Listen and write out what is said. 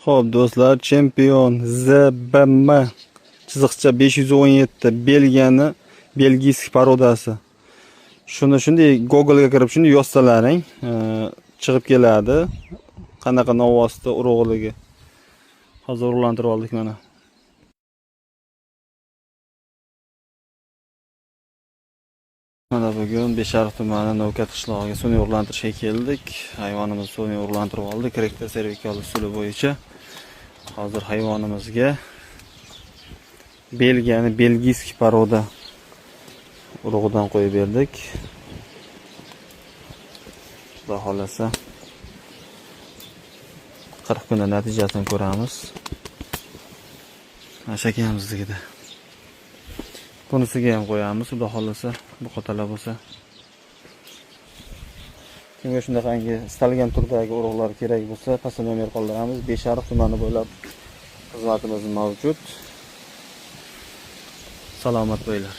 Xo'p do'stlar, chempion ZBM chiziqcha 517 Belgiyani belgiyskiy parodasi. Shunday Google'ga kirib shuni yozsalaring, chiqib keladi. Qanaqa novvosda urug'ligi. Hozir urug'lantirib oldik mana. Mana bugun Beshariq tumani Novkat qishlog'iga sun'iy urug'lantirishga keldik. Hayvonimizni sun'iy urug'lantirib oldik. Rektor servikal usuli bo'yicha. Hozir hayvonimizga Belgiyani belgiyskiy paroda urug'idan qo'yib berdik. Xudo xolasa 40 kunda natijasini ko'ramiz. Shakamizligida. Bunisiga ham qo'yamiz, xudo xolasa, bu qotalar bo'lsa. Kimga shunaqangi istalgan turdagi urug'lar kerak bo'lsa, pastda nomer qoldiramiz. Beshariq tumani bo'ylab xizmatimiz mavjud. Salomat bo'linglar.